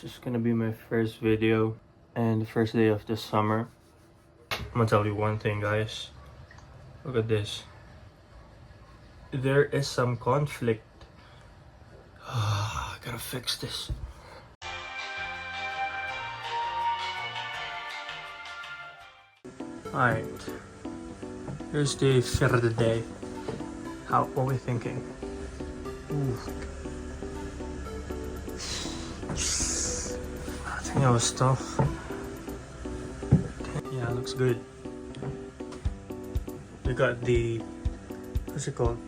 This is gonna be my first video and the first day of the summer. I'm gonna tell you one thing, guys. Look at this. There is some conflict. I gotta fix this. Alright. Here's the third day. What are we thinking? Ooh. I think that was tough. Yeah, it looks good. We got the, what's it called?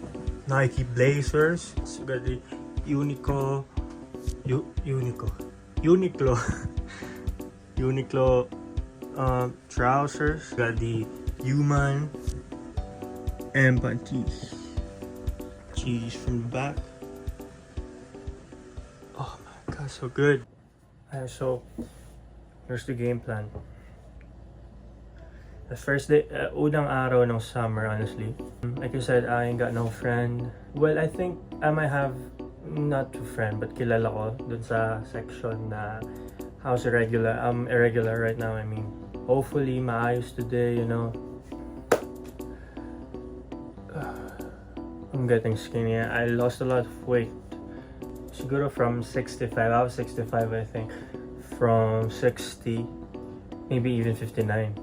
Nike Blazers. So we got the Uniqlo trousers. We got the Human and panties. Cheese from the back. Oh my god, so good. So here's the game plan. The first day, unang araw ng summer, honestly. Like I said, I ain't got no friend. Well, I think I might have not two friend, but kilala ko dun sa section na how's irregular. I'm irregular right now, I mean. Hopefully, maayos today, you know. I'm getting skinny. I lost a lot of weight. Siguro from 65. I was 65, I think. From 60, maybe even 59.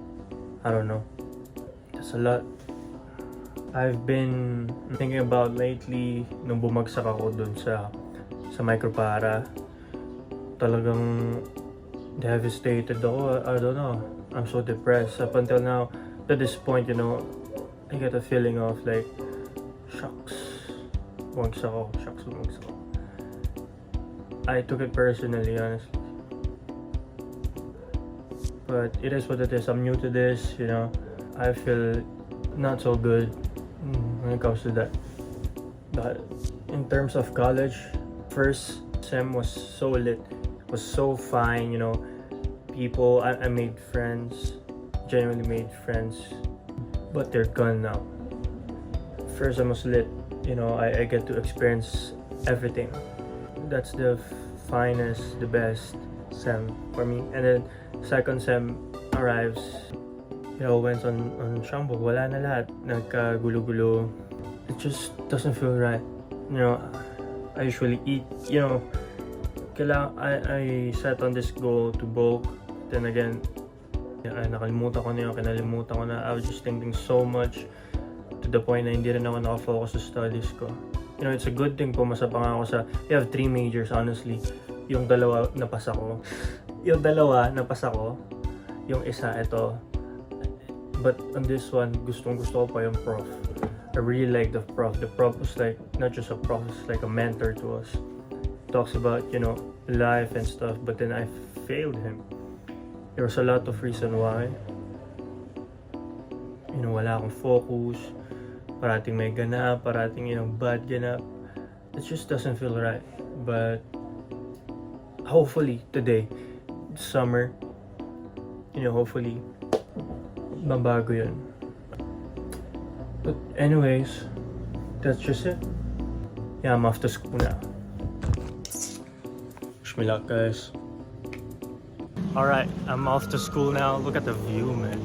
I don't know. That's a lot. I've been thinking about lately, nung bumagsak ako dun sa micropara, talagang devastated ako. I don't know. I'm so depressed. Up until now, to this point, you know, I get a feeling of like, shucks. Bumagsak ako. Shucks, bumagsak ako. I took it personally, honestly. But it is what it is. I'm new to this, you know. I feel not so good when it comes to that. But in terms of college, first sem was so lit. It was so fine, you know. People, I made friends, genuinely made friends, but they're gone now. First sem was lit, you know. I get to experience everything. That's the finest, the best sem for me. And then second sem arrives, you know, went on Shambo. Wala na lahat. Nagkagulo-gulo. It just doesn't feel right. You know, I usually eat, you know, I set on this goal to bulk. Then again, nakalimutan ko na yun, kinalimutan ko na. I was just thinking so much to the point na hindi rin ako nakafocus sa studies ko. You know, it's a good thing pumasa pa nga ako sa, we have 3 majors, honestly. Yung dalawa, napasa ko. Yung isa, ito. But on this one, gustong gusto ko pa yung prof. I really like the prof. The prof was like, not just a prof, it's like a mentor to us. Talks about, you know, life and stuff, but then I failed him. There was a lot of reason why. You know, wala akong focus. Parating may ganap, parating, you know, bad ganap. It just doesn't feel right. But hopefully today, summer, you know, hopefully mabago yun. But anyways, that's just it. Yeah, I'm off to school now. Wish me luck, guys. Alright, I'm off to school now. Look at the view, man.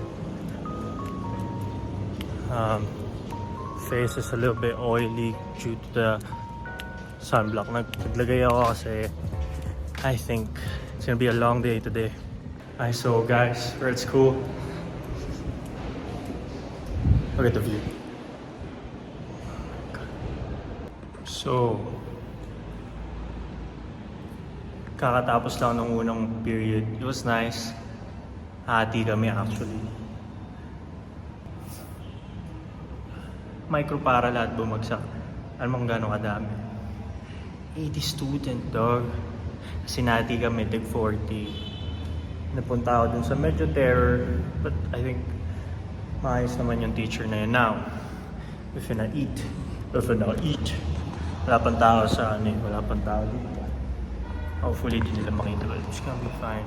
Face is a little bit oily due to the sunblock. Naglagay ako kasi I think it's gonna be a long day today. Alright, so guys, we're at school. Look at the view. So, kakatapos lang ng unang period. It was nice. Hati kami actually. Micropara lahat bumagsak. Alam mo kung gano'ng kadami? 80 student, dog. Sinati kami, tig 40. Napunta ako dun sa medyo terror, but I think maayos naman yung teacher na yun. Now, if you not eat, wala pang tao sa ano, wala pang tao dito. Hopefully di nila makita, but it's gonna be fine.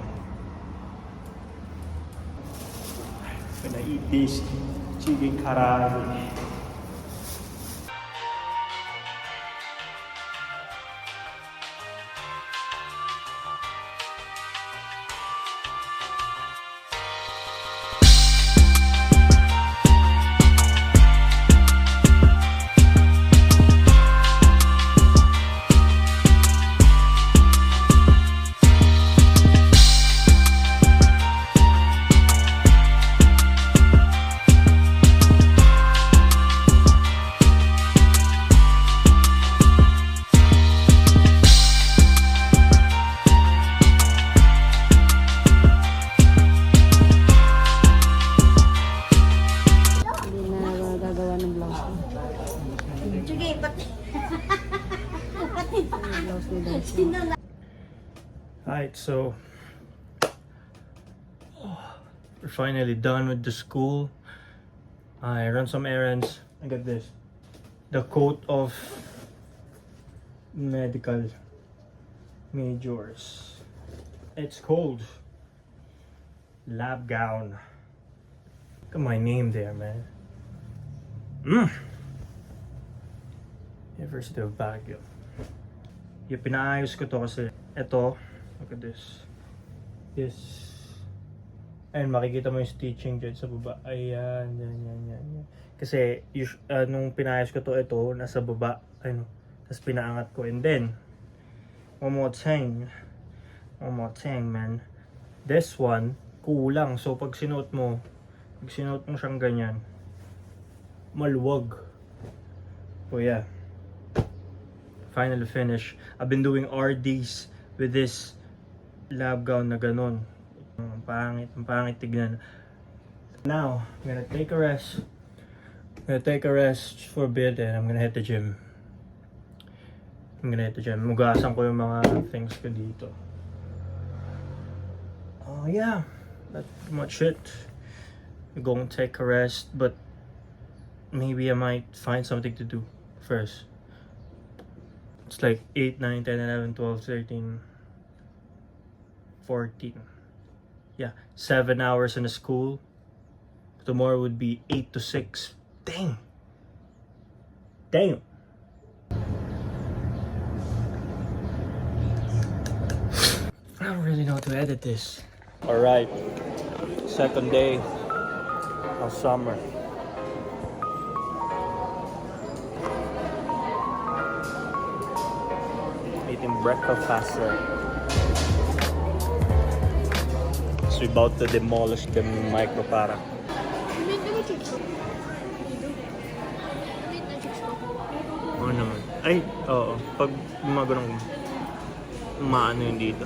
I'm gonna eat this chicken karaage. ng blouse ko. Sige, pati. Yung blouse ni Daisy. Alright, so we're finally done with the school. I run some errands. I got this. The coat of medical majors. It's cold. Lab gown. Got my name there, man. University of Baguio. Yung pinaayos ko to kasi ito, look at this. And makikita mo yung stitching dyan sa baba. Ayan, yan. Kasi nung pinayos ko to, ito, nasa baba. Ano, tapos pinaangat ko. And then, one more thing, man. This one, kulang. So, pag sinuot mo siyang ganyan, maluwag. So, yeah. Finally finished. I've been doing RDs with this lab gown na ganon. Ang pangit tignan. Now, I'm gonna take a rest. For a bit and I'm gonna hit the gym. Mugasan ko yung mga things ko dito. Oh yeah, that's pretty much it. I'm going to take a rest, but maybe I might find something to do first. It's like 8, 9, 10, 11, 12, 13, 14. Yeah, 7 hours in a school. Tomorrow would be 8 to 6. Damn. I don't really know how to edit this. Alright, second day of summer. Eating breakfast faster. So we're about to demolish the micro para. Oo naman. Ay, oo. Pag gumagano umaano yun dito.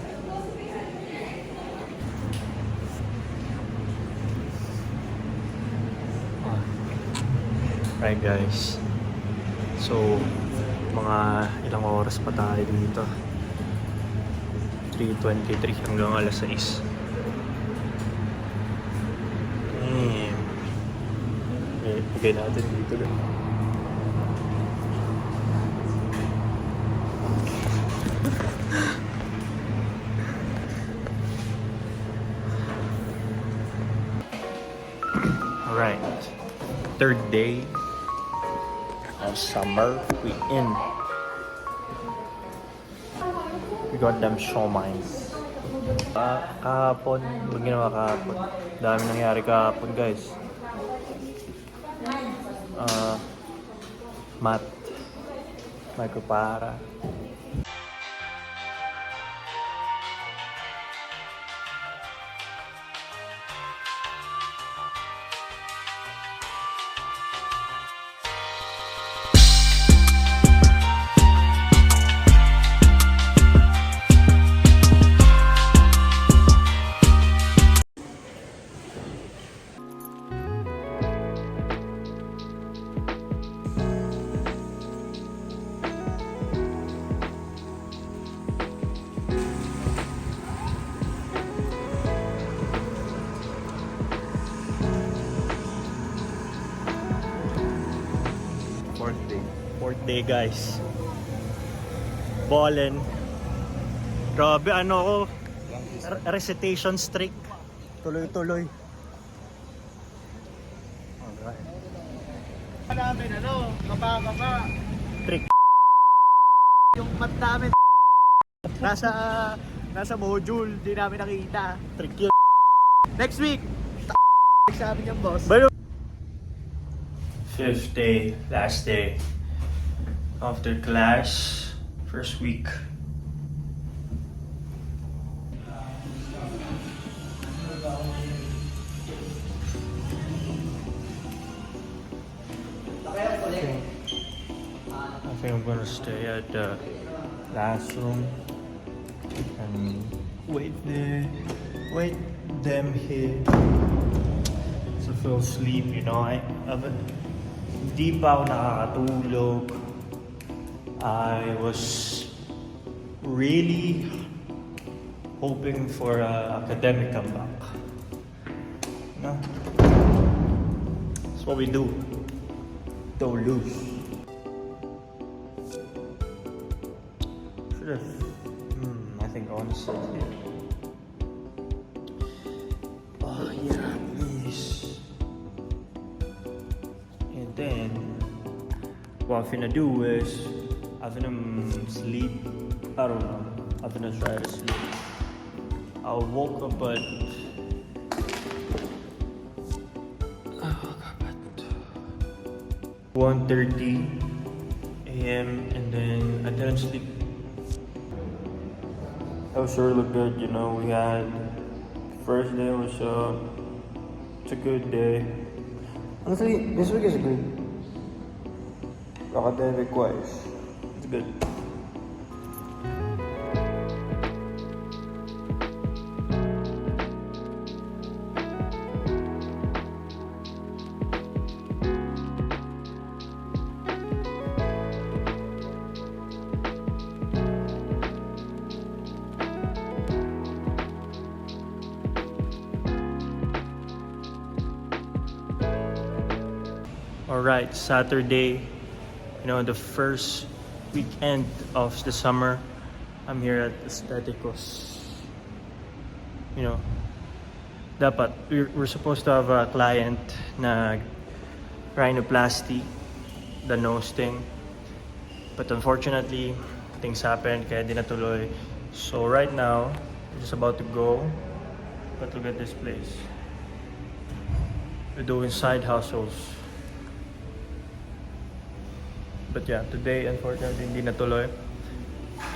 Right guys. So, mga ilang oras pa tayo dito. 3:23 hanggang alas 6. Ibigay natin dito lang. Alright. Third day of summer. We got them shawmai. Kahapon. Huwag ginawa kahapon. Dami nangyari kahapon guys. Math, micropara. Fourth day guys. Ballin. Grabe ano ako. Recitation streak. Tuloy-tuloy. Alright. Namin kabaka. Trick. Yung mat namin nasa module, di namin nakita. Trick yun. Next week. Sabi niya boss. Fifth day, last day. After class, first week. I think I'm gonna stay at the last room and wait them here. So feel sleep, you know. I haven't Hindi pa ako nakakatulog. I was really hoping for an academic comeback. No? That's what we do. Don't lose. Should have. I think I want to sit here. Oh yeah, please. And then, what I'm gonna do is, I'm gonna sleep. I don't know. I'm gonna try to sleep. I woke up at 1:30 a.m. and then I didn't sleep. That was really good, you know. We had first day was it's a good day. Honestly, this week is good. Academic wise, it's good. Alright, Saturday, you know, the first weekend of the summer. I'm here at Aestheticos. You know, dapat, we're supposed to have a client na rhinoplasty, the nose thing. But unfortunately, things happened, kaya di natuloy. So right now, we're just about to go. But look at this place. We're doing side hustles. But yeah, today unfortunately hindi natuloy.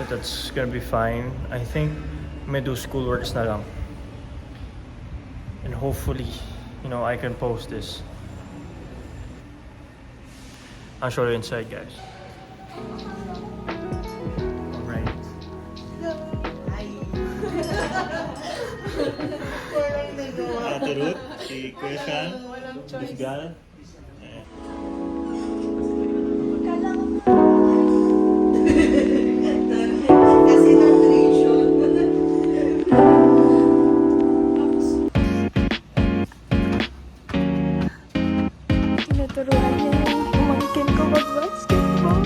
But that's gonna be fine. I think may do schoolworks na lang. And hopefully, you know, I can post this. I'll show you inside, guys. Alright. Ate Ruth, si Kuya Sean, Miss Gal. Kasi nutrition. Tinuturuan niya yung pumangkin ko mag-basketball.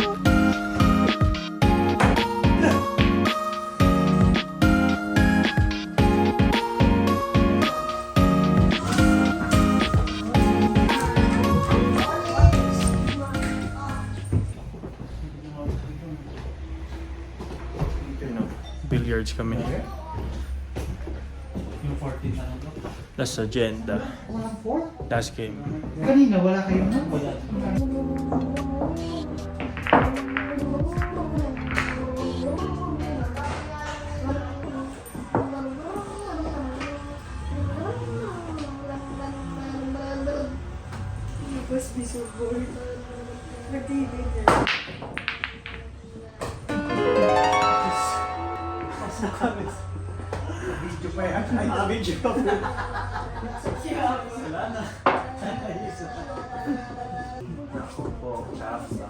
You know, billiards kami. Yung 14 na lang. That's agenda. Walang 4? Last game. Kanina, wala kayo na? Wala. Must be so bored. Nag-TV niya. Video pa yan. Ay, video pa. Wala na. Naku po, chapsa.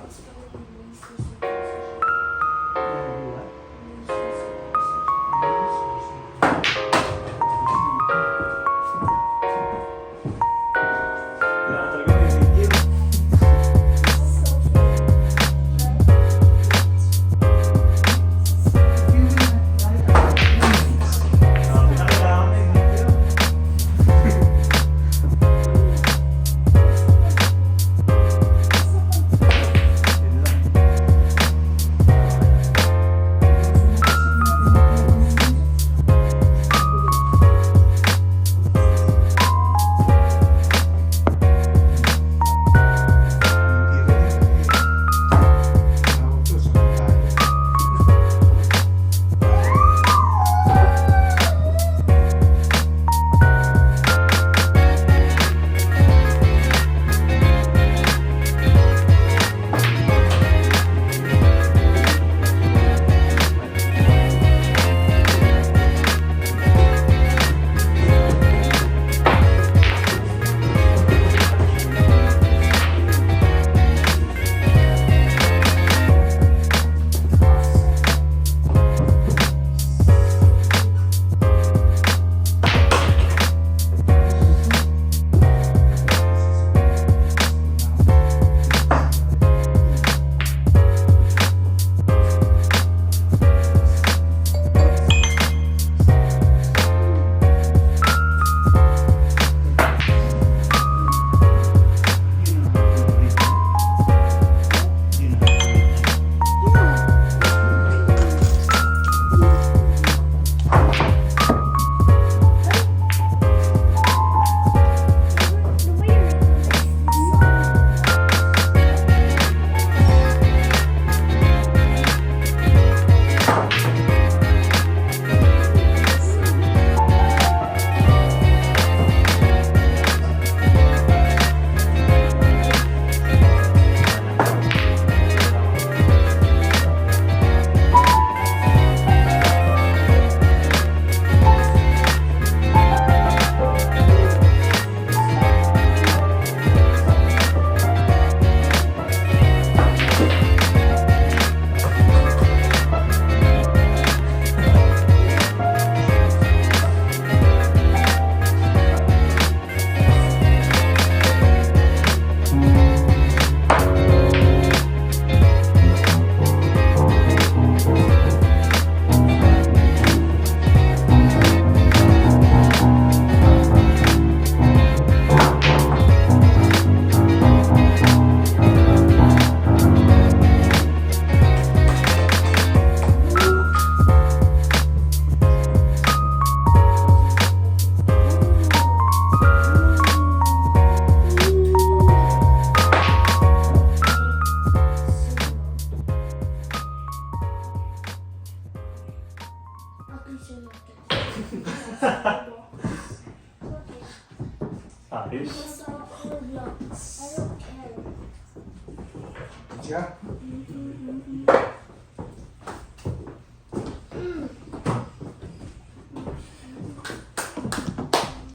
Yeah.